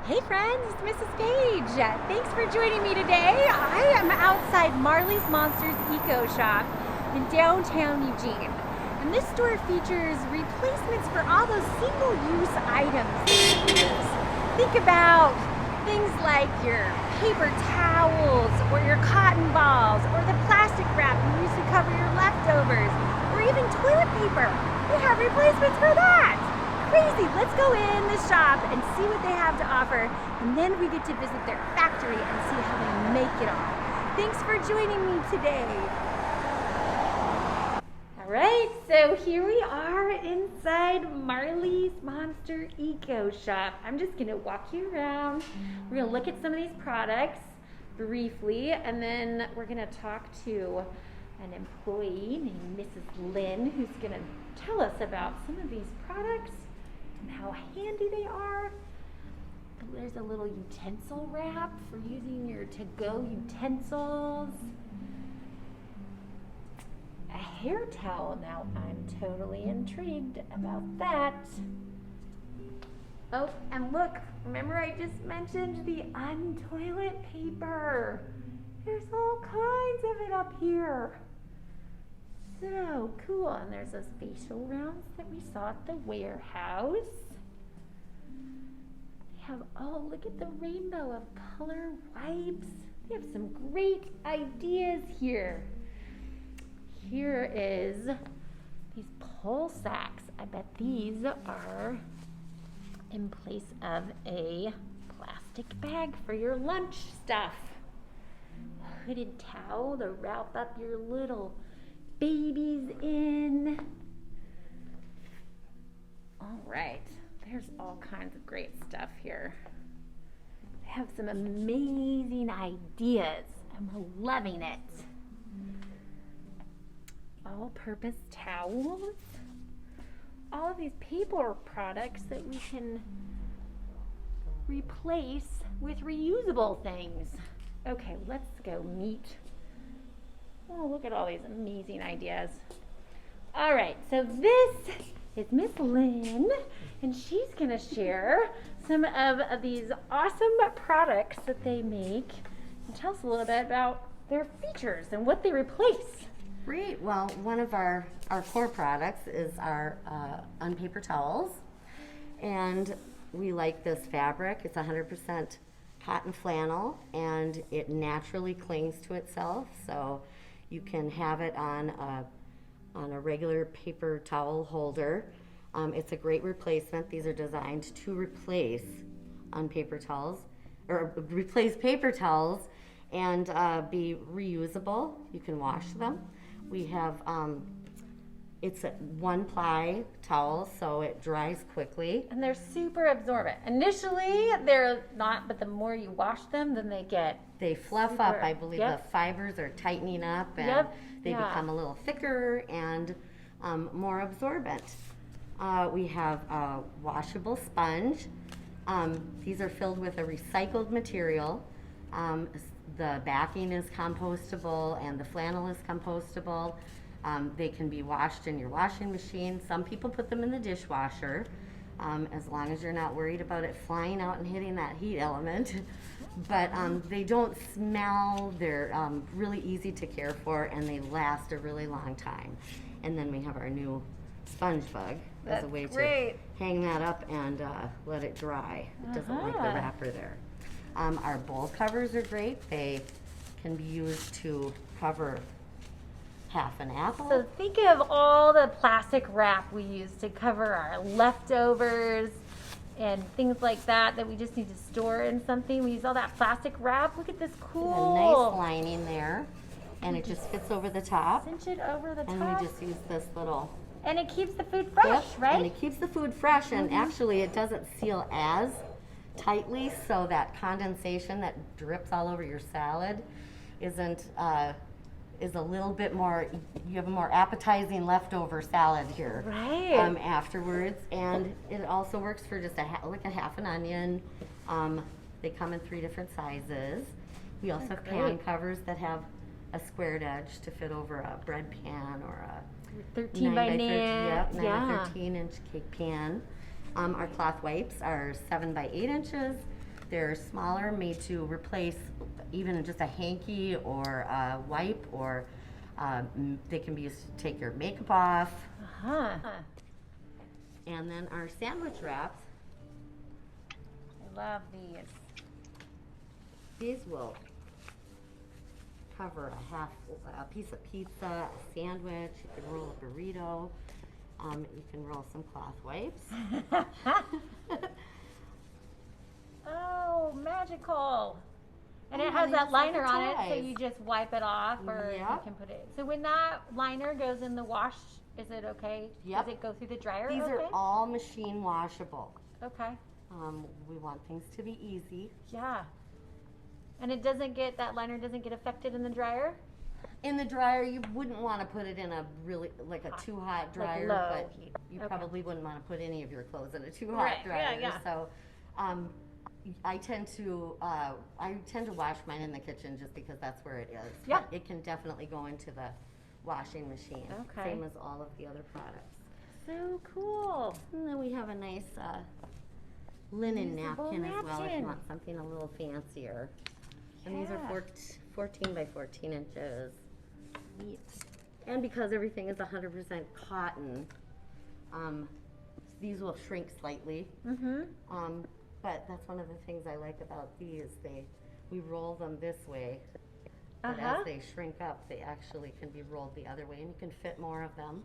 Hey friends, it's Mrs. Page. Thanks for joining me today. I am outside Marley's Monsters Eco Shop in downtown Eugene. And this store features replacements for all those single-use items that you use. Think about things like your paper towels or your cotton balls or the plastic wrap you use to cover your leftovers or even toilet paper. We have replacements for that. Crazy. Let's go in the shop and see what they have to offer, and then we get to visit their factory and see how they make it all. Thanks for joining me today. All right, so here we are inside Marley's Monster Eco Shop. I'm just gonna walk you around. We're gonna look at some of these products briefly, and then we're gonna talk to an employee named Mrs. Lynn who's gonna tell us about some of these products and how handy they are. There's a little utensil wrap for using your to-go utensils. A hair towel. Now I'm totally intrigued about that. Oh, and look, remember I just mentioned the untoilet paper. There's all kinds of it up here. So cool. And there's those facial rounds that we saw at the warehouse. They have, oh, look at the rainbow of color wipes. They have some great ideas here. Here is these pole sacks. I bet these are in place of a plastic bag for your lunch stuff. A hooded towel to wrap up your little babies in. All right, there's all kinds of great stuff here. They have some amazing ideas. I'm loving it. All-purpose towels. All of these paper products that we can replace with reusable things. Okay, let's go meet. Oh, look at all these amazing ideas. All right, so this is Miss Lynn, and she's gonna share some of these awesome products that they make and tell us a little bit about their features and what they replace. Great. Well, one of our core products is our unpaper towels, and we like this fabric. It's 100% cotton flannel, and it naturally clings to itself, so you can have it on a regular paper towel holder. It's a great replacement. These are designed to replace unpaper towels, or replace paper towels, and be reusable. You can wash them. We have, it's a one-ply towel, so it dries quickly. And they're super absorbent. Initially, they're not, but the more you wash them, then they fluff up. I believe the fibers are tightening up, and they become a little thicker and more absorbent. We have a washable sponge. These are filled with a recycled material. The backing is compostable and the flannel is compostable. They can be washed in your washing machine. Some people put them in the dishwasher, as long as you're not worried about it flying out and hitting that heat element. But they don't smell. They're really easy to care for, and they last a really long time. And then we have our new sponge bug as a way to hang that up and let it dry. It doesn't like the wrapper there. Our bowl covers are great. They can be used to cover half an apple. So think of all the plastic wrap we use to cover our leftovers and things like that we just need to store in something. We use all that plastic wrap. Look at this cool. A nice lining there, and it just fits over the top. Cinch it over the top. And we just use this little. And it keeps the food fresh, right? And it keeps the food fresh, and actually it doesn't seal as tightly, so that condensation that drips all over your salad isn't is a little bit more. You have a more appetizing leftover salad here, right? Afterwards, and it also works for just like a half an onion. They come in 3 different sizes. We also have pan covers that have a squared edge to fit over a bread pan or a 13 by 9. Yep, 9 by 13 inch cake pan. Our cloth wipes are 7 by 8 inches. They're smaller, made to replace even just a hanky or a wipe, or they can be used to take your makeup off. And then our sandwich wraps. I love these. These will cover a piece of pizza, a sandwich. You can roll a burrito. You can roll some cloth wipes. Oh, magical. And it has that liner on it, so you just wipe it off, or you can put it. So when that liner goes in the wash, is it okay? Yep. Does it go through the dryer? These are all machine washable. Okay. We want things to be easy. Yeah. And it doesn't get, that liner doesn't get affected in the dryer? In the dryer, you wouldn't want to put it in a really, like a too hot dryer, low but heat. you probably wouldn't want to put any of your clothes in a too hot dryer. Yeah. So I tend to wash mine in the kitchen just because that's where it is. Yeah. But it can definitely go into the washing machine. Okay. Same as all of the other products. So cool. And then we have a nice linen Usable napkin as well if napkin. you want something a little fancier. And these are 14 by 14 inches. Neat. And because everything is 100% cotton, these will shrink slightly. But that's one of the things I like about these. We roll them this way, but as they shrink up, they actually can be rolled the other way, and you can fit more of them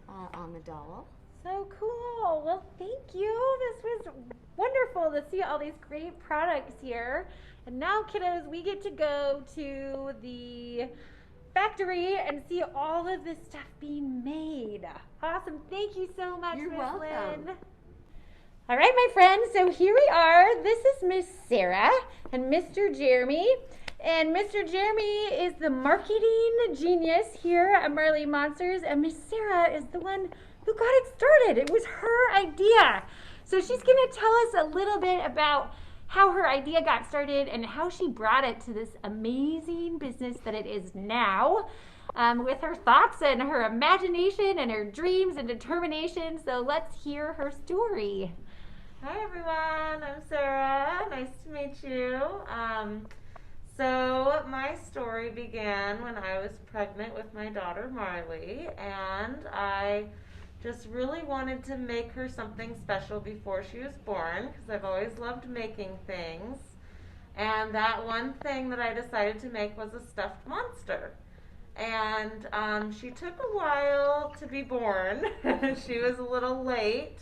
on the dowel. So cool. Well, thank you. This was wonderful to see all these great products here. And now, kiddos, we get to go to the factory and see all of this stuff being made. Awesome. Thank you so much, You're Miss welcome. Lynn. All right, my friends, so here we are. This is Miss Sarah and Mr. Jeremy. And Mr. Jeremy is the marketing genius here at Marley Monsters, and Miss Sarah is the one who got it started. It was her idea. So she's going to tell us a little bit about how her idea got started and how she brought it to this amazing business that it is now, with her thoughts and her imagination and her dreams and determination. So let's hear her story. Hi everyone, I'm Sarah. Nice to meet you. So my story began when I was pregnant with my daughter Marley, and I just really wanted to make her something special before she was born, because I've always loved making things. And that one thing that I decided to make was a stuffed monster. And she took a while to be born. She was a little late.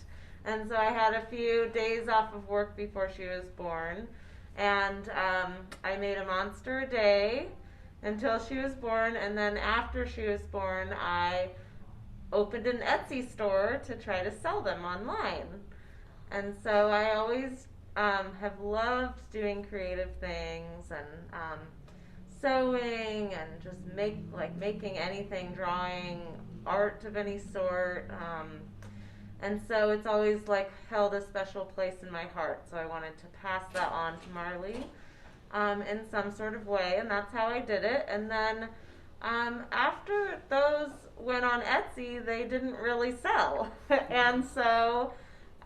And so I had a few days off of work before she was born. And I made a monster a day until she was born. And then after she was born, I opened an Etsy store to try to sell them online. And so I always have loved doing creative things and sewing and just making anything, drawing, art of any sort. And so it's always held a special place in my heart. So I wanted to pass that on to Marley in some sort of way, and that's how I did it. And then after those went on Etsy, they didn't really sell. And so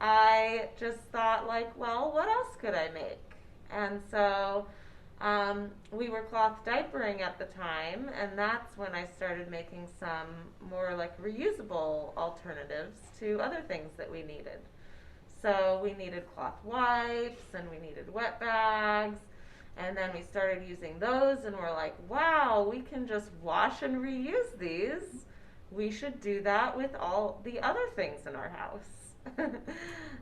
I just thought well, what else could I make? And so we were cloth diapering at the time, and that's when I started making some more reusable alternatives to other things that we needed. So we needed cloth wipes, and we needed wet bags, and then we started using those, and we're like, wow, we can just wash and reuse these. We should do that with all the other things in our house.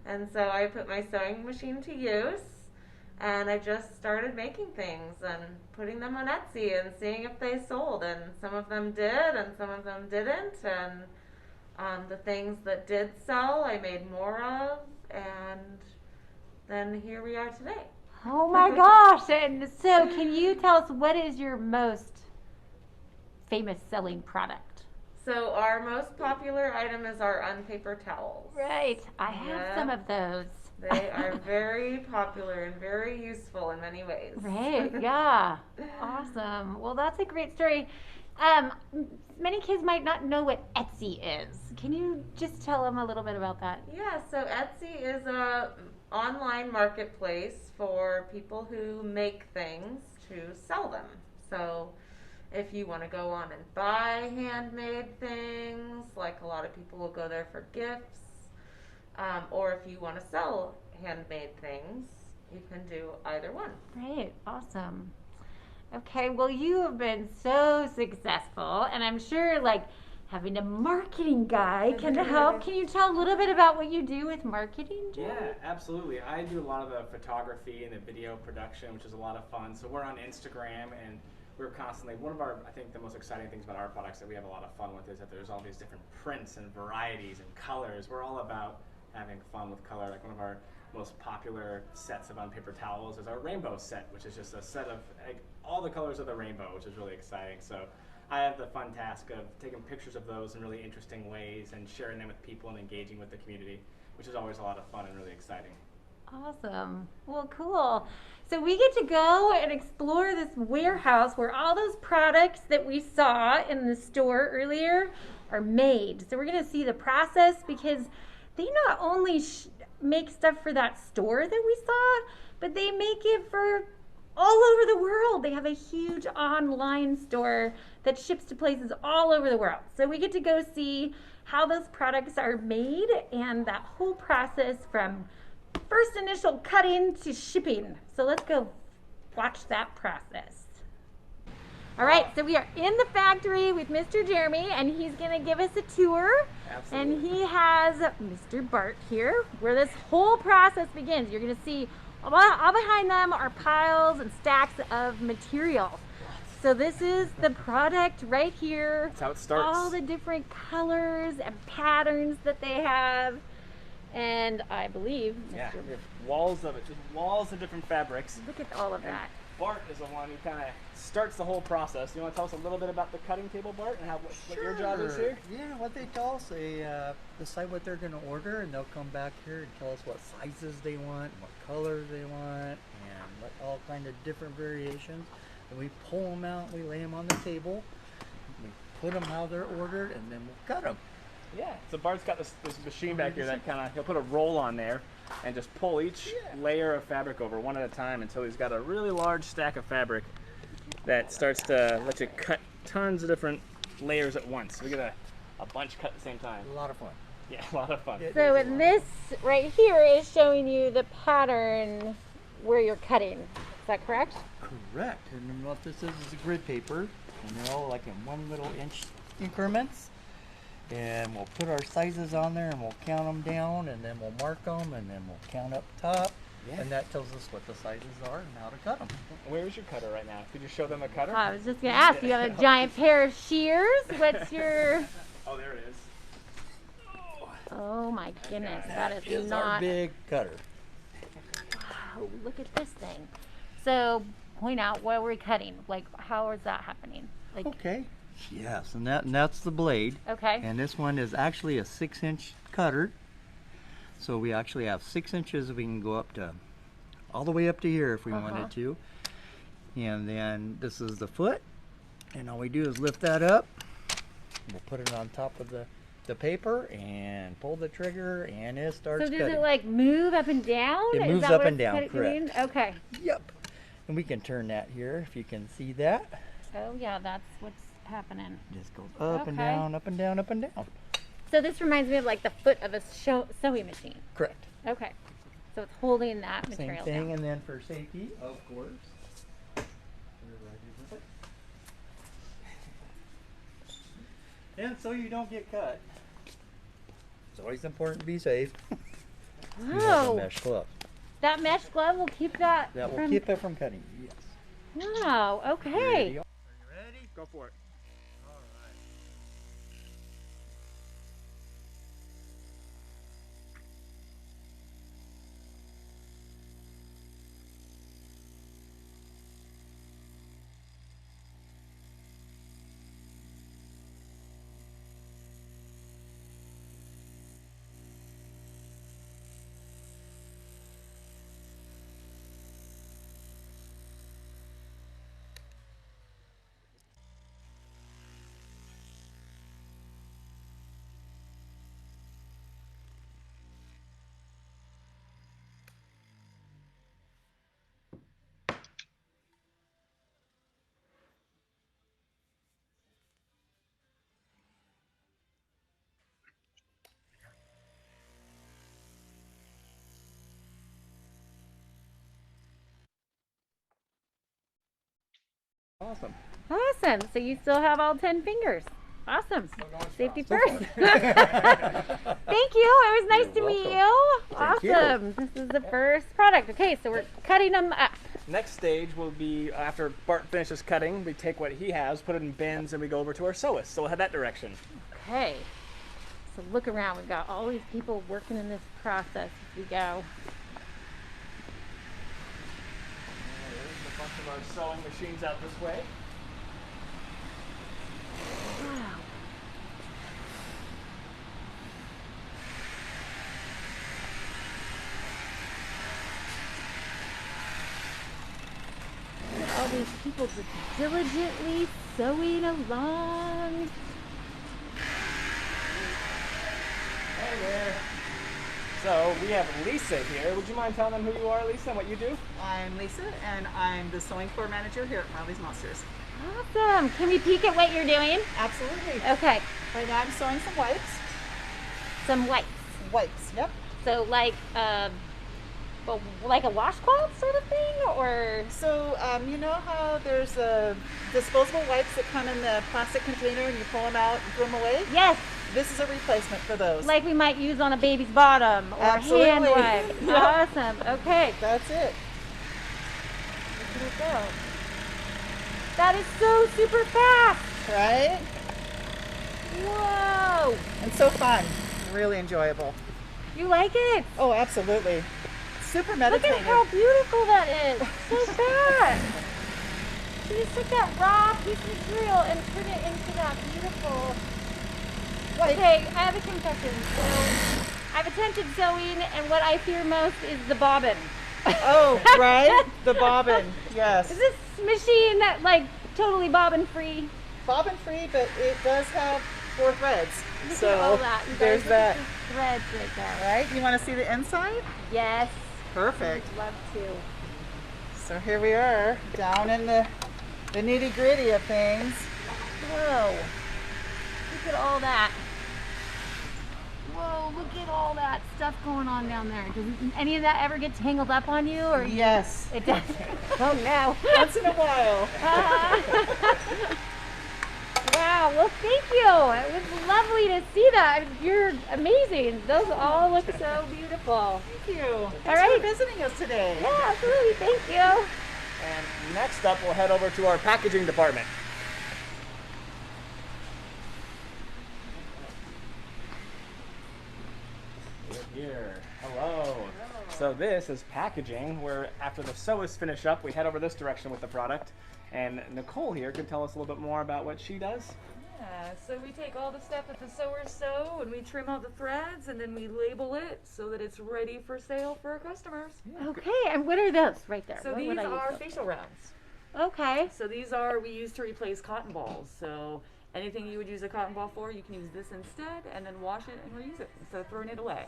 And so I put my sewing machine to use, and I just started making things and putting them on Etsy and seeing if they sold. And some of them did, and some of them didn't. And the things that did sell, I made more of. And then here we are today. Oh my gosh. And so can you tell us, what is your most famous selling product? So our most popular item is our unpaper towels. Right. I have some of those. They are very popular and very useful in many ways. Right, yeah. Awesome. Well, that's a great story. Many kids might not know what Etsy is. Can you just tell them a little bit about that? Yeah, so Etsy is a online marketplace for people who make things to sell them. So if you want to go on and buy handmade things, like a lot of people will go there for gifts, or if you want to sell handmade things, you can do either one. Great, awesome. Okay, well, you have been so successful, and I'm sure like having a marketing guy can help. Can you tell a little bit about what you do with marketing, Joe? Yeah, absolutely. I do a lot of the photography and the video production, which is a lot of fun. So we're on Instagram, and we're constantly, one of our, I think the most exciting things about our products that we have a lot of fun with is that there's all these different prints and varieties and colors. We're all about having fun with color. Like one of our most popular sets of on paper towels is our rainbow set, which is just a set of all the colors of the rainbow, which is really exciting. So I have the fun task of taking pictures of those in really interesting ways and sharing them with people and engaging with the community, which is always a lot of fun and really exciting. Awesome. Well, cool. So we get to go and explore this warehouse where all those products that we saw in the store earlier are made. So we're going to see the process, because they not only make stuff for that store that we saw, but they make it for all over the world. They have a huge online store that ships to places all over the world. So we get to go see how those products are made and that whole process from first initial cutting to shipping. So let's go watch that process. All right, so we are in the factory with Mr. Jeremy, and he's going to give us a tour. Absolutely. And he has Mr. Bart here, where this whole process begins. You're going to see all behind them are piles and stacks of material. So this is the product right here. That's how it starts. All the different colors and patterns that they have. And I believe, Yeah, we have walls of it, just walls of different fabrics. look at all of that. Bart is the one who kind of starts the whole process. You want to tell us a little bit about the cutting table, Bart, and what your job is here? Yeah, what they tell us, they decide what they're going to order, and they'll come back here and tell us what sizes they want, what colors they want, and what all kind of different variations. And we pull them out, we lay them on the table, we put them how they're ordered, and then we'll cut them. Yeah, so Bart's got this machine back here that kind of, he'll put a roll on there and just pull each layer of fabric over one at a time until he's got a really large stack of fabric that starts to let you cut tons of different layers at once. We get a bunch cut at the same time. A lot of fun. Yeah, a lot of fun. So in this right here is showing you the pattern where you're cutting. Is that correct? Correct. And then what this is a grid paper, and they're all like in 1 little inch increments. And we'll put our sizes on there, and we'll count them down, and then we'll mark them, and then we'll count up top. Yeah. And that tells us what the sizes are and how to cut them. Where's your cutter right now? Could you show them a cutter? I was just going to ask, you have a giant pair of shears. What's your... Oh, there it is. Oh my goodness, that That is is not... our big cutter. Wow, look at this thing. So point out what we're cutting. Like, how is that happening? Like, Okay. Yes, and that's the blade. okay. And this one is actually a 6-inch cutter. So we actually have 6 inches. We can go up to all the way up to here if we wanted to. And then this is the foot. And all we do is lift that up. We'll put it on top of the paper and pull the trigger, and it starts So does cutting. it like move up and down? It Is moves that up what and it's down, doing? correct. Okay. Yep. And we can turn that here if you can see that. Oh yeah, that's what's happening. Just goes up and Okay. down, up and down, up and down. So this reminds me of like the foot of a sewing machine. Correct. Okay. So it's holding that Same material thing, down. and then for safety, of course. And so you don't get cut. It's always important to be safe. You have a Wow. mesh glove. That mesh glove will keep that That will from... keep it from cutting. Yes. Wow, okay. Ready? Go for it. Awesome. Awesome. So you still have all 10 fingers. Awesome. Safety So first. Thank you. It was nice to meet you. Thank you. Awesome. This is the first product. Okay, so we're cutting them up. Next stage will be after Bart finishes cutting, we take what he has, put it in bins, and we go over to our sewist. So we'll head that direction. Okay. So look around. We've got all these people working in this process as we go. There's a bunch of our sewing machines out this way. Wow. Look at all these people just diligently sewing along. Hey there. So we have Lisa here. Would you mind telling them who you are, Lisa, and what you do? I'm Lisa, and I'm the sewing floor manager here at Marley's Monsters. Awesome. Can we peek at what you're doing? Absolutely. Okay. Right now I'm sewing some wipes. Some wipes. Wipes, yep. So like well, like a washcloth sort of thing, or So you know how there's disposable wipes that come in the plastic container and you pull them out and throw them away? yes, This is a replacement for those. like we might use on a baby's bottom or Absolutely. hand wipe. Yeah. Awesome. Okay. That's it. Look at it go. That is so super fast. Right? Whoa. And so fun. Really enjoyable. You like it? Oh, absolutely. Super Look meditative. at how beautiful that is. So fast. So you took that raw piece of material and turn it into that beautiful. Like- Okay, I have a confession. So I've attempted sewing, and what I fear most is the bobbin. Oh, right? The bobbin. Yes. Is this machine that like totally bobbin free? Bobbin free, but it does have 4 threads. Look So at all that. You guys, there's look at that. the threads right there. Right? You want to see the inside? Yes. Perfect. I'd love to. So here we are, down in the nitty gritty of things. Whoa. Look at all that. Whoa, look at all that stuff going on down there. Does any of that ever get tangled up on you? Or Yes. it does. Oh no. Once in a while. Wow, well thank you. It was lovely to see that. You're amazing. Those all look so beautiful. Thank you. Thanks right. for visiting us today. Yeah, absolutely. Thank you. And next up, we'll head over to our packaging department. We're here. Hello. So this is packaging, where after the sewists finish up, we head over this direction with the product. And Nicole here can tell us a little bit more about what she does. Yeah, so we take all the stuff that the sewers sew and we trim out the threads and then we label it so that it's ready for sale for our customers. Okay, and what are those right there? So What these would I use are those? facial rounds. Okay. So these are we use to replace cotton balls. So anything you would use a cotton ball for, you can use this instead and then wash it and reuse it instead of throwing it away.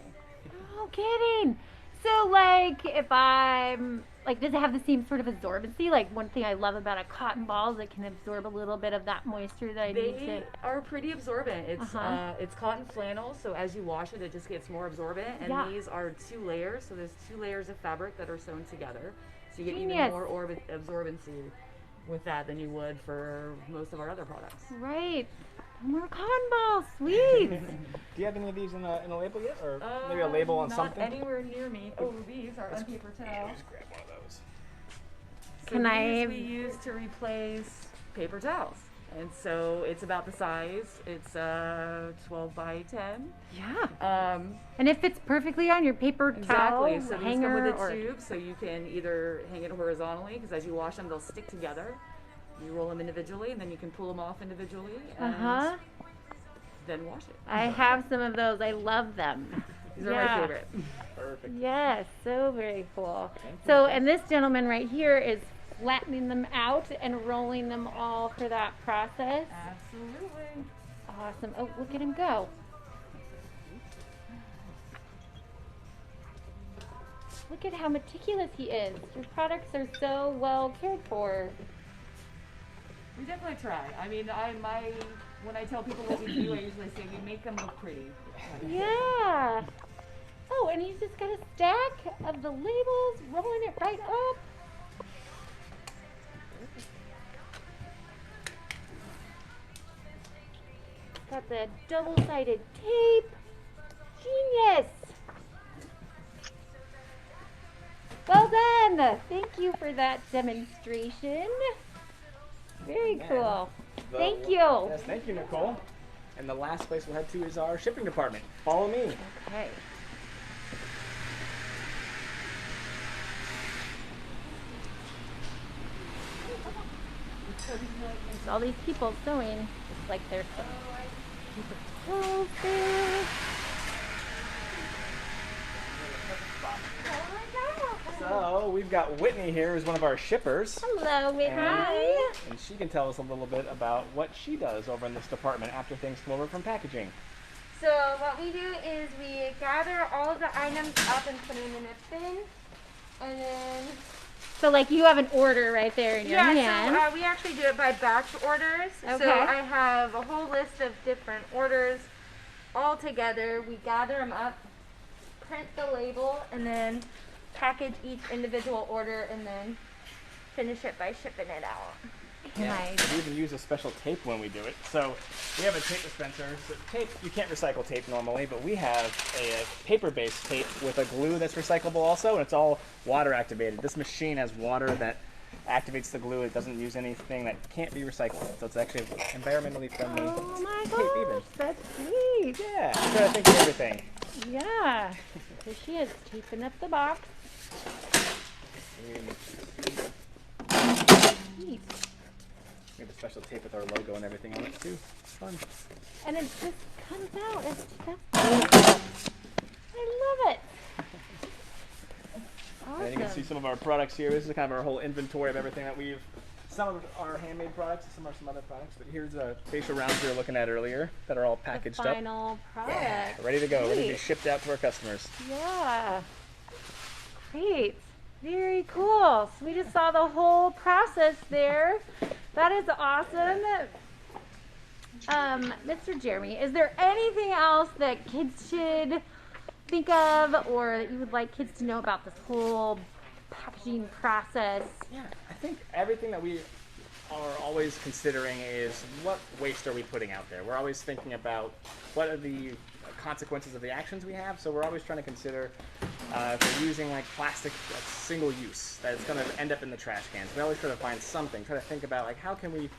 No kidding. So like if I'm like, does it have the same sort of absorbency? Like one thing I love about a cotton ball is it can absorb a little bit of that moisture that I need to. They are pretty absorbent. Uh-huh. It's cotton flannel, so as you wash it, it just gets more absorbent. And Yeah. these are 2 layers, so there's 2 layers of fabric that are sewn together, so you get Genius. even more absorbency with that than you would for most of our other products. Right. More cotton balls. Sweet. Do you have any of these in a label yet? Or maybe a label on not something? anywhere near me. Oh, these are on paper towel. Just grab one of those. So Can I- these we use to replace paper towels. And so it's about the size. It's 12 by 10. Yeah. And it fits perfectly on your paper towel Exactly. So these come hanger with a or tube, so you can either hang it horizontally, because as you wash them, they'll stick together. You roll them individually, and then you can pull them off individually, and Uh-huh. then wash it. I have some of those. I love them. These are Yeah. my favorite. Perfect. Yes, so very cool. So, and this gentleman right here is flattening them out and rolling them all for that process. Absolutely. Awesome. Oh, look at him go. Look at how meticulous he is. Your products are so well cared for. We definitely try. I mean, when I tell people what we do, I usually say we make them look pretty. Yeah. Oh, and he's just got a stack of the labels, rolling it right up. Got the double-sided tape. Genius. Well done. Thank you for that demonstration. Very cool. Thank you. Yes, thank you, Nicole. And the last place we'll head to is our shipping department. Follow me. Okay. There's all these people sewing, just like there's some super clothes there. So we've got Whitney here, who's one of our shippers. Hello, Whitney. And she can tell us a little bit about what she does over in this department after things come over from packaging. So what we do is we gather all of the items up and put them in a bin, and then So like you have an order right there in your hand. so we actually do it by batch orders. Okay. So I have a whole list of different orders all together. We gather them up, print the label, and then package each individual order, and then finish it by shipping it out. Nice. We even use a special tape when we do it. So we have a tape dispenser. So tape, you can't recycle tape normally, but we have a paper-based tape with a glue that's recyclable also, and it's all water activated. This machine has water that activates the glue. It doesn't use anything that can't be recycled. So it's actually environmentally friendly. Oh my tape even. gosh, that's sweet. Yeah, I'm trying to think of everything. Yeah. Here she is, taping up the box. Neat. We have a special tape with our logo and everything on it too. It's fun. And it just comes out. That's beautiful. I love it. And you can see some of our products here. This is kind of our whole inventory of everything that we've. Some of our handmade products, some are some other products. But here's the facial rounds we were looking at earlier that are all packaged The final product. up, ready to go, ready to be Great. shipped out to our customers. Yeah. Great. Very cool. So we just saw the whole process there. That is awesome. Mr. Jeremy, is there anything else that kids should think of or that you would like kids to know about this whole packaging process? Yeah, I think everything that we are always considering is what waste are we putting out there. We're always thinking about what are the consequences of the actions we have. So we're always trying to consider if we're using like plastic that's single use, that it's going to end up in the trash cans. We always try to find something, try to think about like how can we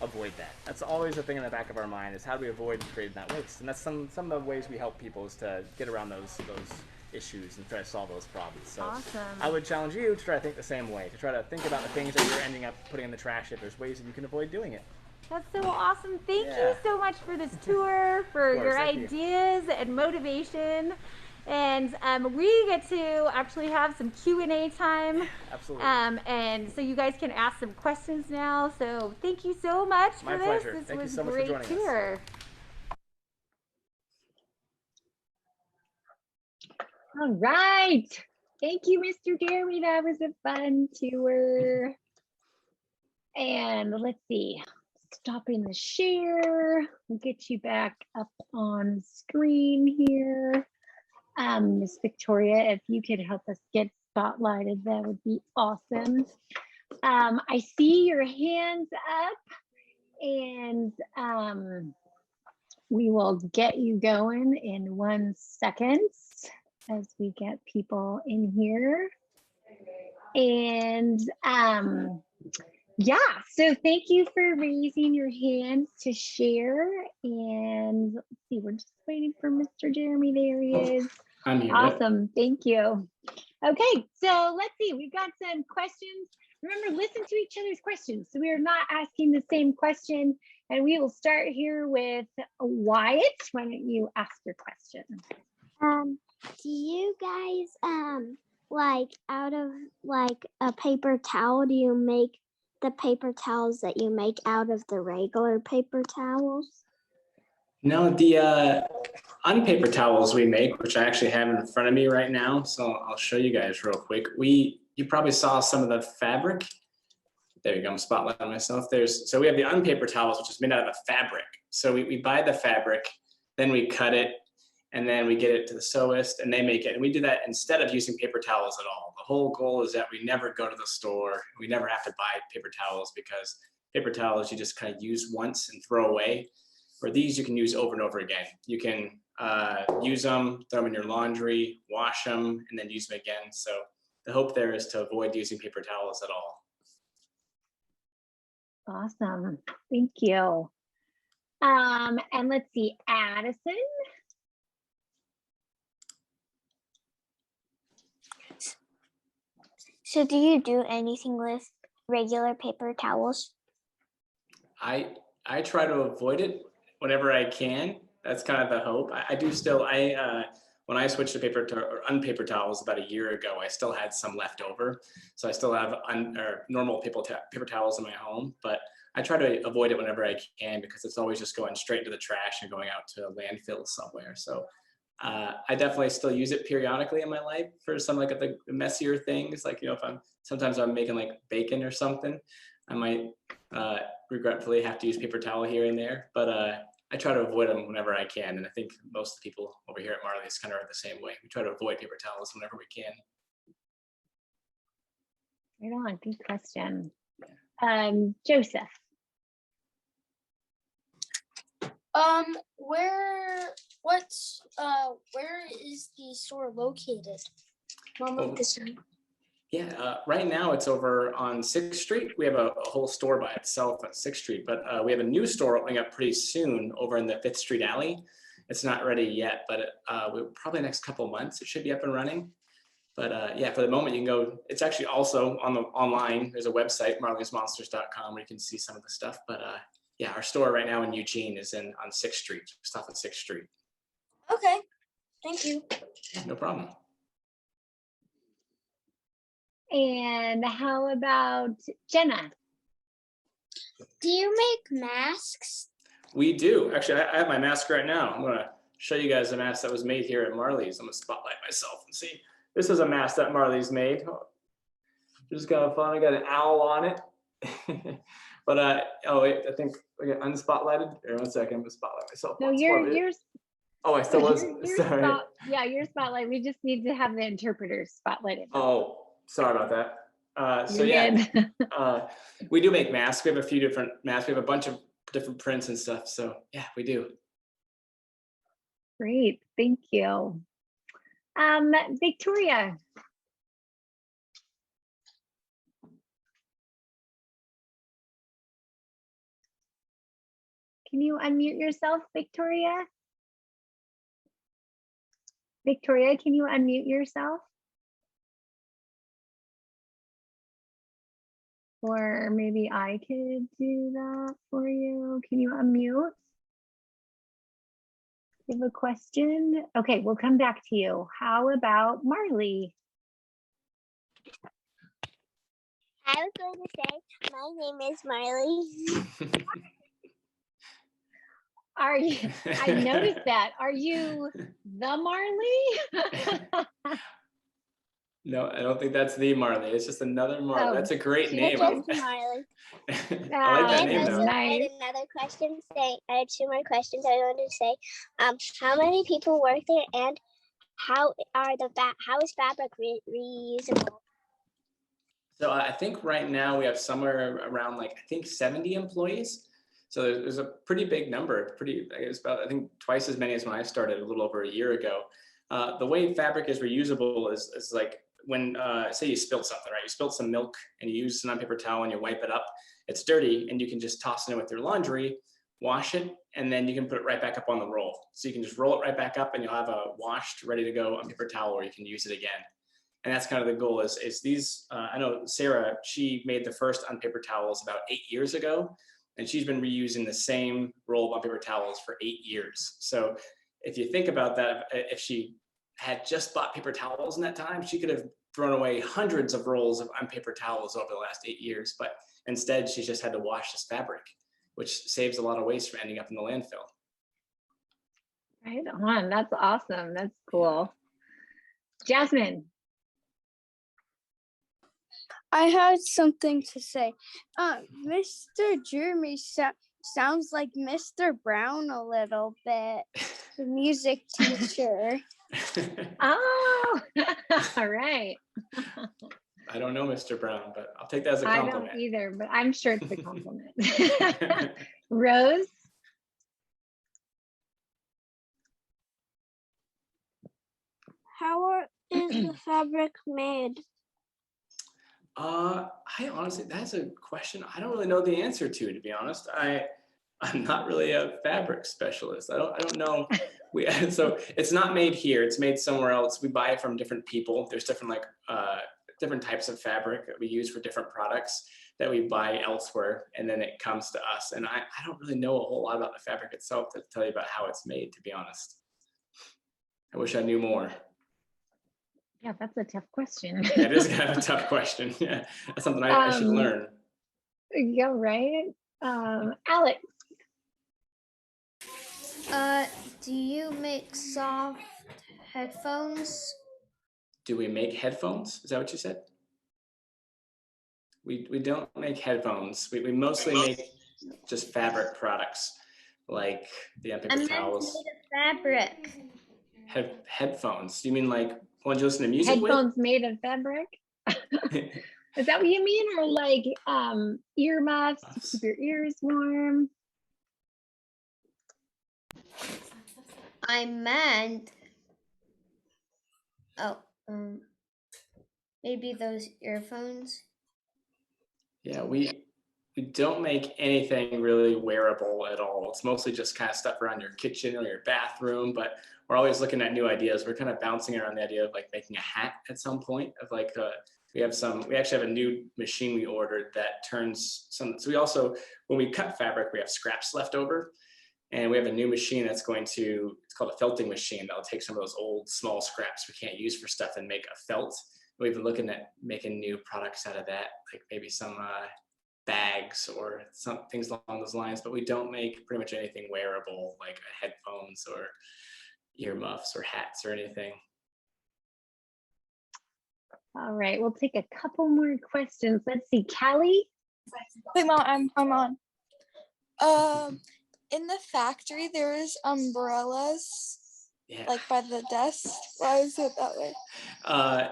avoid that. That's always the thing in the back of our mind is how do we avoid creating that waste. And that's some of the ways we help people is to get around those issues and try to solve those problems. So Awesome. I would challenge you to try to think the same way, to try to think about the things that you're ending up putting in the trash if there's ways that you can avoid doing it. That's so awesome. Thank you Yeah. so much for this tour, for Of course, your thank you. ideas and motivation. And we get to actually have some Q&A time. Absolutely. And so you guys can ask some questions now. So thank you so much My for this. pleasure. This Thank you was so a much for great joining us. tour. All right. Thank you, Mr. Jeremy. That was a fun tour. And let's see. Stopping the share. We'll get you back up on screen here. Miss Victoria, if you could help us get spotlighted, that would be awesome. I see your hands up, and we will get you going in 1 second as we get people in here. And yeah, so thank you for raising your hands to share. And let's see, we're just waiting for Mr. Jeremy. There he is. I'm here. Awesome, thank you. Okay, so let's see, we've got some questions. Remember, listen to each other's questions. So we are not asking the same question. And we will start here with Wyatt. Why don't you ask your question? Do you guys like out of like a paper towel, do you make the paper towels that you make out of the regular paper towels? No, the unpaper towels we make, which I actually have in front of me right now, so I'll show you guys real quick. You probably saw some of the fabric. There you go, I'm spotlighting myself. So we have the unpaper towels, which is made out of the fabric. So we buy the fabric, then we cut it, and then we get it to the sewist, and they make it. And we do that instead of using paper towels at all. The whole goal is that we never go to the store. We never have to buy paper towels because paper towels you just kind of use once and throw away. where these you can use over and over again. You can use them, throw them in your laundry, wash them, and then use them again. So the hope there is to avoid using paper towels at all. Awesome. Thank you. And let's see, Addison. So do you do anything with regular paper towels? I try to avoid it whenever I can. That's kind of the hope. I do still, when I switched to paper or unpaper towels about a year ago, I still had some left over. So I still have normal paper towels in my home, but I try to avoid it whenever I can because it's always just going straight into the trash and going out to a landfill somewhere. So I definitely still use it periodically in my life for some like the messier things. Like, if sometimes I'm making like bacon or something, I might regretfully have to use paper towel here and there, but I try to avoid them whenever I can. And I think most of the people over here at Marley's kind of are the same way. We try to avoid paper towels whenever we can. Right on, good question. Joseph. Where is the store located? Moment this time. Yeah, right now it's over on 6th Street. We have a whole store by itself at 6th Street, but we have a new store opening up pretty soon over in the 5th Street alley. It's not ready yet, but probably next couple of months it should be up and running. But yeah, for the moment you can go. It's actually also online. There's a website, marleysmonsters.com, where you can see some of the stuff. But yeah, our store right now in Eugene is on 6th Street, just off of 6th Street. Okay, thank you. Yeah, no problem. And how about Jenna? Do you make masks? We do. Actually, I have my mask right now. I'm going to show you guys a mask that was made here at Marley's. I'm going to spotlight myself and see. This is a mask that Marley's made. Just kind of fun. I got an owl on it. But oh wait, I think I got unspotlighted. Here, 1 second. I'm going to spotlight myself. No, yours. Oh, I still was. Sorry. Yeah, your spotlight. We just need to have the interpreters spotlighted. Oh, sorry about that. So yeah, we do make masks. We have a few different masks. We have a bunch of different prints and stuff. So yeah, we do. Great, thank you. Victoria. Can you unmute yourself, Victoria? Victoria, can you unmute yourself? Or maybe I could do that for you. Can you unmute? You have a question? Okay, we'll come back to you. How about Marley? I was going to say, my name is Marley. Are you? I noticed that. Are you the Marley? No, I don't think that's the Marley. It's just another Marley. Oh, That's a great name. Just Marley. I like that name though. I had another question. I had 2 more questions I wanted to say. How many people work there, and how is fabric reusable? So I think right now we have somewhere around like I think 70 employees. So there's a pretty big number. It's about I think twice as many as when I started a little over a year ago. The way fabric is reusable is like when say you spilled something, right? You spilled some milk and you use a non-paper towel and you wipe it up. It's dirty and you can just toss it in with your laundry, wash it, and then you can put it right back up on the roll. So you can just roll it right back up and you'll have a washed, ready to go on paper towel, or you can use it again. And that's kind of the goal is these, I know Sarah, she made the first on-paper towels about 8 years ago, and she's been reusing the same roll of on-paper towels for 8 years. So if you think about that, if she had just bought paper towels in that time, she could have thrown away hundreds of rolls of on-paper towels over the last 8 years, but instead she's just had to wash this fabric, which saves a lot of waste from ending up in the landfill. Right on, that's awesome, that's cool. Jasmine. I had something to say. Mr. Jeremy sounds like Mr. Brown a little bit, the music teacher. Oh, all right. I don't know Mr. Brown, but I'll take that as a compliment. I don't either, but I'm sure it's a compliment. Rose? is the fabric made? I honestly, that's a question I don't really know the answer to be honest. I'm not really a fabric specialist. I don't know. So it's not made here. It's made somewhere else. We buy it from different people. There's different different types of fabric that we use for different products that we buy elsewhere, and then it comes to us. And I don't really know a whole lot about the fabric itself to tell you about how it's made, to be honest. I wish I knew more. Yeah, that's a tough question. It is kind of a tough question. Yeah, that's something I should learn. Yeah, right. Alex. Do you make soft headphones? Do we make headphones? Is that what you said? We don't make headphones. We mostly make just fabric products, like the paper towels. Fabric. Headphones. You mean like ones you listen to music Headphones made of fabric? Is that what you mean? Or like earmuffs to keep your ears warm? I meant, maybe those earphones. Yeah, we don't make anything really wearable at all. It's mostly just kind of stuff around your kitchen or your bathroom, but we're always looking at new ideas. We're kind of bouncing around the idea of like making a hat at some point of like we actually have a new machine we ordered that turns some, so we also, when we cut fabric, we have scraps left over. And we have a new machine that's it's called a felting machine that'll take some of those old small scraps we can't use for stuff and make a felt. We've been looking at making new products out of that, like maybe some bags or some things along those lines, but we don't make pretty much anything wearable like headphones or earmuffs or hats or anything. All right, we'll take a couple more questions. Let's see, Callie. Hey, Mom, I'm on. In the factory, there's umbrellas, like by the desk. Why is it that way?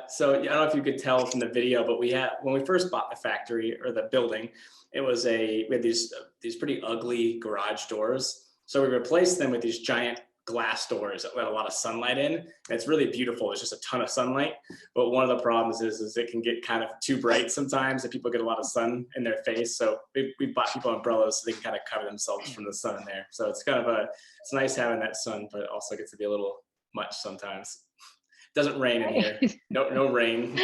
So I don't know if you could tell from the video, but when we first bought the factory or the building, we had these pretty ugly garage doors. So we replaced them with these giant glass doors that let a lot of sunlight in. And it's really beautiful. It's just a ton of sunlight. But one of the problems is it can get kind of too bright sometimes and people get a lot of sun in their face. So we bought people umbrellas so they can kind of cover themselves from the sun in there. So it's kind of it's nice having that sun, but it also gets to be a little much sometimes. It doesn't rain in here. No rain.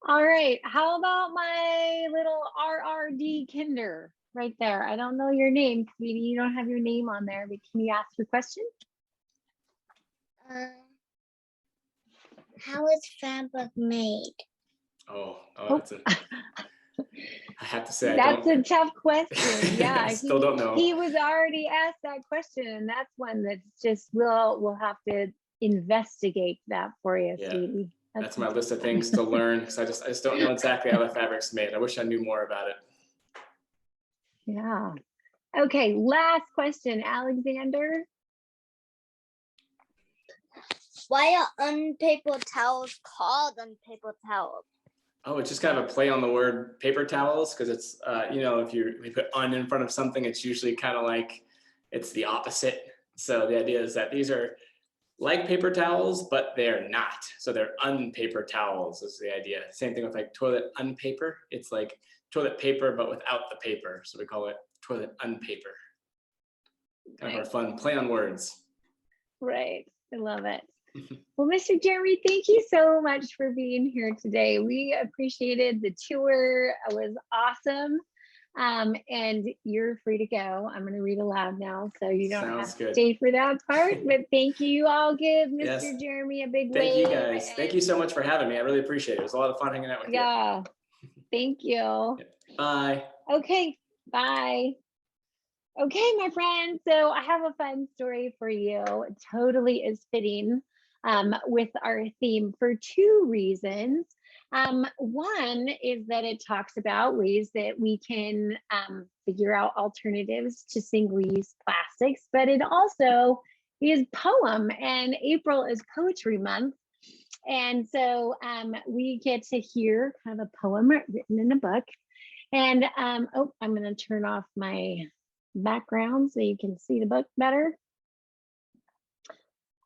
All right, how about my little RRD Kinder right there? I don't know your name. Maybe you don't have your name on there, but can you ask your question? How is fabric made? That's I have to say, that's a tough question. Yeah, I still don't know. He was already asked that question, and that's one that's just we'll have to investigate that for you, sweetie. That's my list of things to learn because I just don't know exactly how the fabric's made. I wish I knew more about it. Yeah. Okay, last question, Alexander. Why are unpaper towels called unpaper towels? Oh, it's just kind of a play on the word paper towels because it's, if you put un in front of something, it's usually kind of like it's the opposite. So the idea is that these are like paper towels, but they're not. So they're unpaper towels is the idea. Same thing with like toilet unpaper. It's like toilet paper, but without the paper. So we call it toilet unpaper. Kind of a fun play on words. Right, I love it. Well, Mr. Jeremy, thank you so much for being here today. We appreciated the tour. It was awesome. And you're free to go. I'm going to read aloud now, so you don't have to stay for that part. But thank you. I'll give Mr. Jeremy a big wave. Thank you, guys. Thank you so much for having me. I really appreciate it. It was a lot of fun hanging out with you. Yeah. Thank you. Bye. Okay. Bye. Okay, my friend. So I have a fun story for you. It totally is fitting with our theme for two reasons. One is that it talks about ways that we can figure out alternatives to single-use plastics, but it also is poem, and April is Poetry Month. And so we get to hear kind of a poem written in a book. And I'm going to turn off my background so you can see the book better.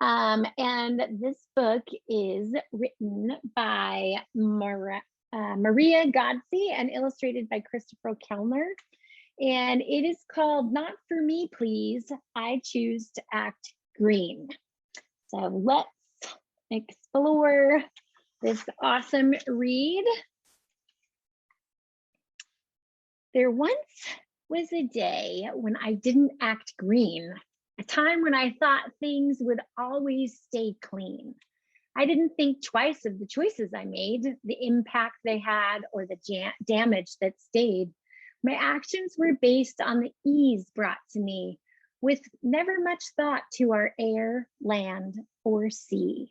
And this book is written by Maria Godsey and illustrated by Christopher Kellner. And it is called Not For Me, Please, I Choose to Act Green. So let's explore this awesome read. There once was a day when I didn't act green, a time when I thought things would always stay clean. I didn't think twice of the choices I made, the impact they had, or the damage that stayed. My actions were based on the ease brought to me, with never much thought to our air, land, or sea.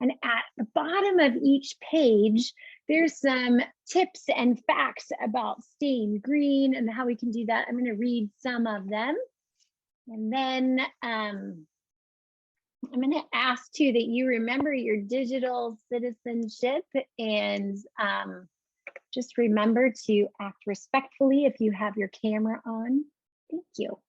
And at the bottom of each page, there's some tips and facts about staying green and how we can do that. I'm going to read some of them. And then I'm going to ask too that you remember your digital citizenship and just remember to act respectfully if you have your camera on. Thank you.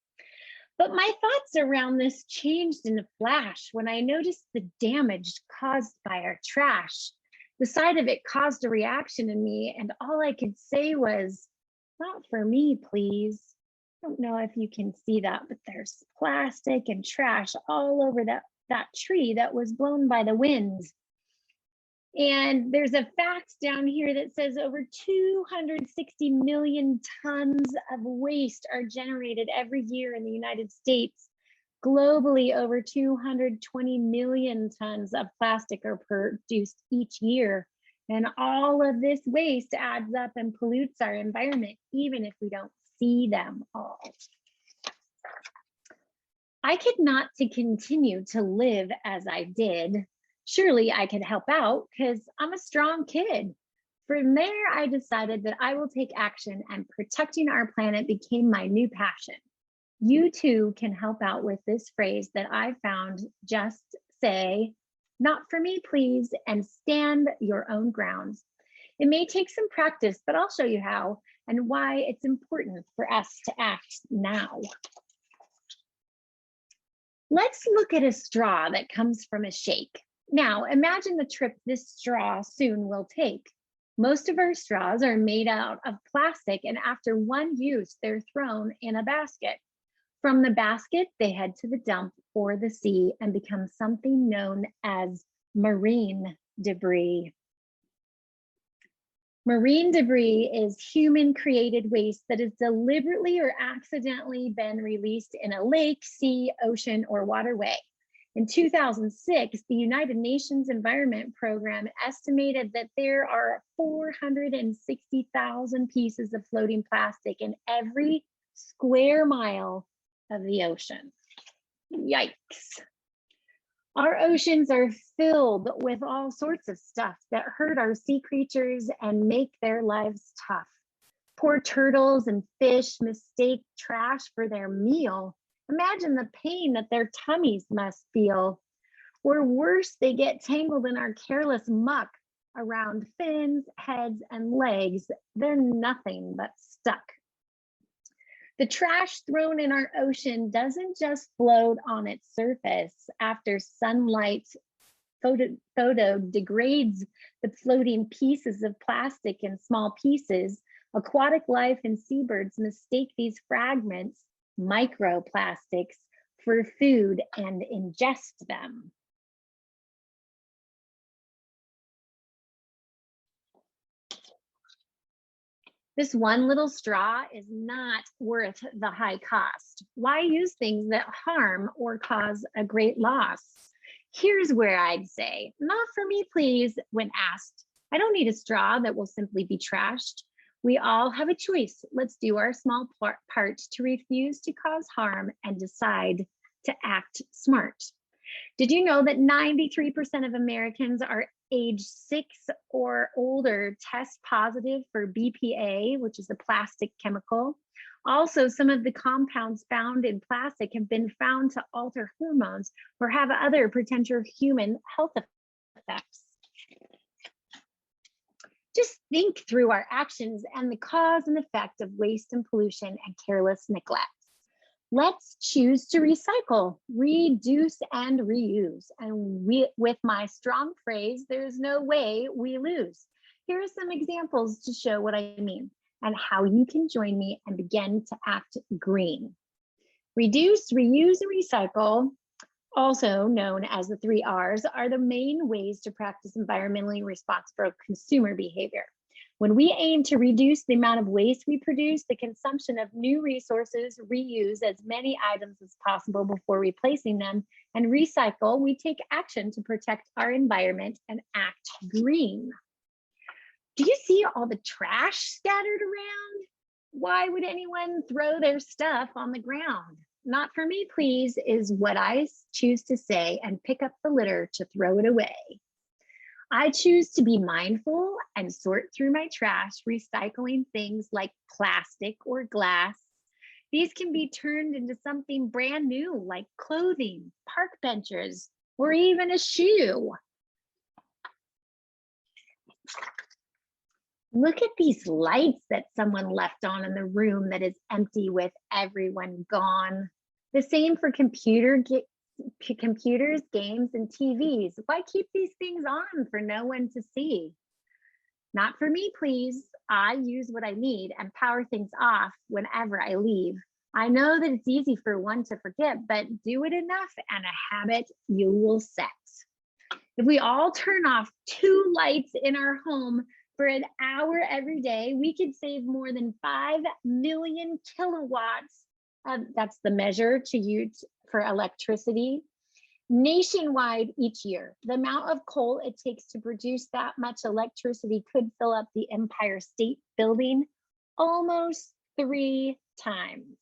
But my thoughts around this changed in a flash when I noticed the damage caused by our trash. The sight of it caused a reaction in me, and all I could say was, "Not for me, please." I don't know if you can see that, but there's plastic and trash all over that tree that was blown by the wind. And there's a fact down here that says over 260 million tons of waste are generated every year in the United States. Globally, over 220 million tons of plastic are produced each year. And all of this waste adds up and pollutes our environment, even if we don't see them all. I could not continue to live as I did. Surely I could help out because I'm a strong kid. From there, I decided that I will take action, and protecting our planet became my new passion. You too can help out with this phrase that I found. Just say, "Not for me, please," and stand your own ground. It may take some practice, but I'll show you how and why it's important for us to act now. Let's look at a straw that comes from a shake. Now, imagine the trip this straw soon will take. Most of our straws are made out of plastic, and after one use, they're thrown in a basket. From the basket, they head to the dump or the sea and become something known as marine debris. Marine debris is human-created waste that has deliberately or accidentally been released in a lake, sea, ocean, or waterway. In 2006, the United Nations Environment Program estimated that there are 460,000 pieces of floating plastic in every square mile of the ocean. Yikes. Our oceans are filled with all sorts of stuff that hurt our sea creatures and make their lives tough. Poor turtles and fish mistake trash for their meal. Imagine the pain that their tummies must feel. Or worse, they get tangled in our careless muck around fins, heads, and legs. They're nothing but stuck. The trash thrown in our ocean doesn't just float on its surface. After sunlight photo degrades the floating pieces of plastic in small pieces, aquatic life and seabirds mistake these fragments, microplastics, for food and ingest them. This one little straw is not worth the high cost. Why use things that harm or cause a great loss? Here's where I'd say, "Not for me, please," when asked. I don't need a straw that will simply be trashed. We all have a choice. Let's do our small part to refuse to cause harm and decide to act smart. Did you know that 93% of Americans are age 6 or older test positive for BPA, which is a plastic chemical? Also, some of the compounds found in plastic have been found to alter hormones or have other potential human health effects. Just think through our actions and the cause and effect of waste and pollution and careless neglect. Let's choose to recycle, reduce, and reuse. And with my strong phrase, there's no way we lose. Here are some examples to show what I mean and how you can join me and begin to act green. Reduce, reuse, and recycle, also known as the 3 R's, are the main ways to practice environmentally responsible consumer behavior. When we aim to reduce the amount of waste we produce, the consumption of new resources, reuse as many items as possible before replacing them, and recycle, we take action to protect our environment and act green. Do you see all the trash scattered around? Why would anyone throw their stuff on the ground? Not for me, please, is what I choose to say and pick up the litter to throw it away. I choose to be mindful and sort through my trash, recycling things like plastic or glass. These can be turned into something brand new, like clothing, park benches, or even a shoe. Look at these lights that someone left on in the room that is empty with everyone gone. The same for computers, games, and TVs. Why keep these things on for no one to see? Not for me, please. I use what I need and power things off whenever I leave. I know that it's easy for one to forget, but do it enough and a habit you will set. If we all turn off 2 lights in our home for an hour every day, we could save more than 5 million kilowatts. That's the measure to use for electricity nationwide each year. The amount of coal it takes to produce that much electricity could fill up the Empire State Building almost 3 times.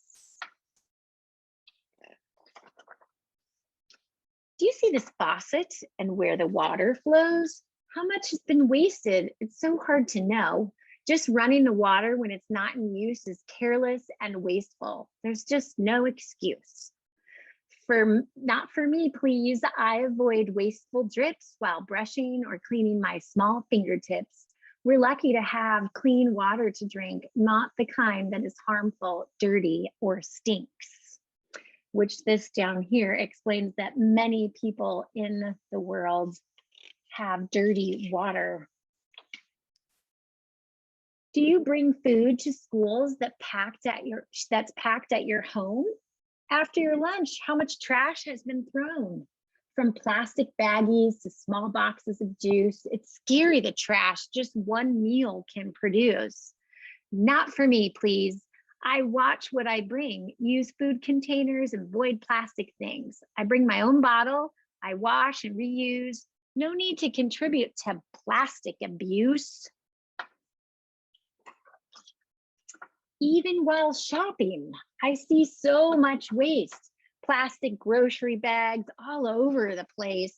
Do you see this faucet and where the water flows? How much has been wasted? It's so hard to know. Just running the water when it's not in use is careless and wasteful. There's just no excuse. Not for me, please. I avoid wasteful drips while brushing or cleaning my small fingertips. We're lucky to have clean water to drink, not the kind that is harmful, dirty, or stinks. Which this down here explains that many people in the world have dirty water. Do you bring food to schools that's packed at your home? After your lunch, how much trash has been thrown? From plastic baggies to small boxes of juice. It's scary the trash just one meal can produce. Not for me, please. I watch what I bring, use food containers, and avoid plastic things. I bring my own bottle, I wash and reuse. No need to contribute to plastic abuse. Even while shopping, I see so much waste. Plastic grocery bags all over the place.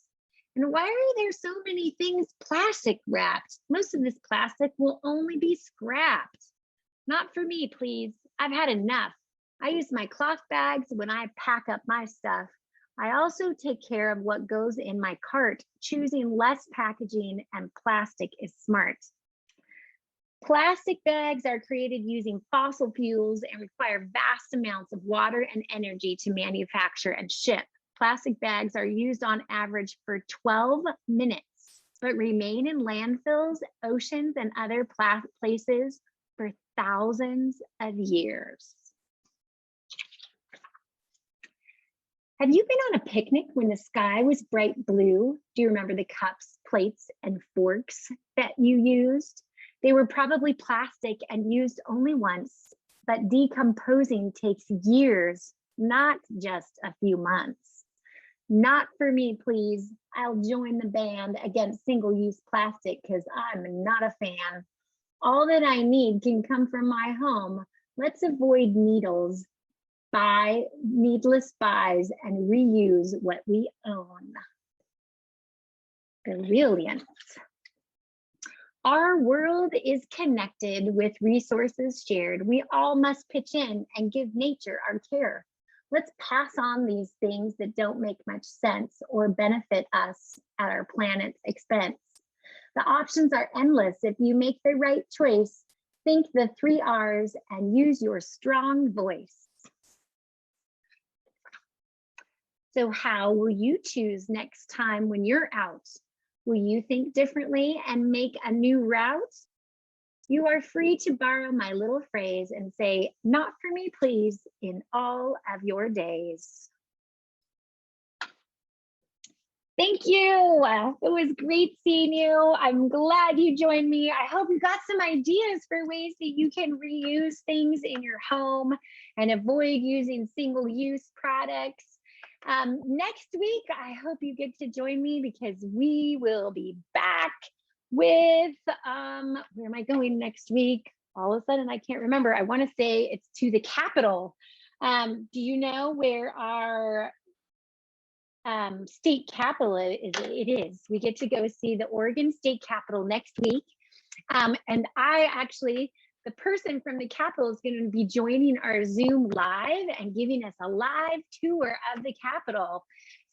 And why are there so many things plastic wrapped? Most of this plastic will only be scrapped. Not for me, please. I've had enough. I use my cloth bags when I pack up my stuff. I also take care of what goes in my cart. Choosing less packaging and plastic is smart. Plastic bags are created using fossil fuels and require vast amounts of water and energy to manufacture and ship. Plastic bags are used on average for 12 minutes, but remain in landfills, oceans, and other places for thousands of years. Have you been on a picnic when the sky was bright blue? Do you remember the cups, plates, and forks that you used? They were probably plastic and used only once, but decomposing takes years, not just a few months. Not for me, please. I'll join the band against single-use plastic because I'm not a fan. All that I need can come from my home. Let's avoid needless buys and reuse what we own. Brilliant. Our world is connected with resources shared. We all must pitch in and give nature our care. Let's pass on these things that don't make much sense or benefit us at our planet's expense. The options are endless. If you make the right choice, think the 3 R's and use your strong voice. So how will you choose next time when you're out? Will you think differently and make a new route? You are free to borrow my little phrase and say, not for me, please, in all of your days. Thank you. It was great seeing you. I'm glad you joined me. I hope you got some ideas for ways that you can reuse things in your home and avoid using single-use products. Next week, I hope you get to join me because we will be back with, where am I going next week? All of a sudden, I can't remember. I want to say it's to the Capitol. Do you know where our state capitol it is? We get to go see the Oregon State Capitol next week. And the person from the Capitol is going to be joining our Zoom live and giving us a live tour of the Capitol.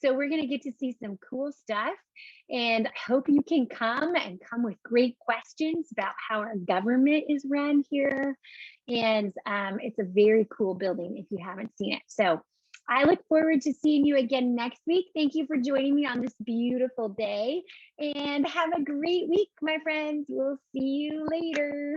So we're going to get to see some cool stuff. And I hope you can come with great questions about how our government is run here. And it's a very cool building if you haven't seen it. So I look forward to seeing you again next week. Thank you for joining me on this beautiful day, and have a great week, my friends. We'll see you later.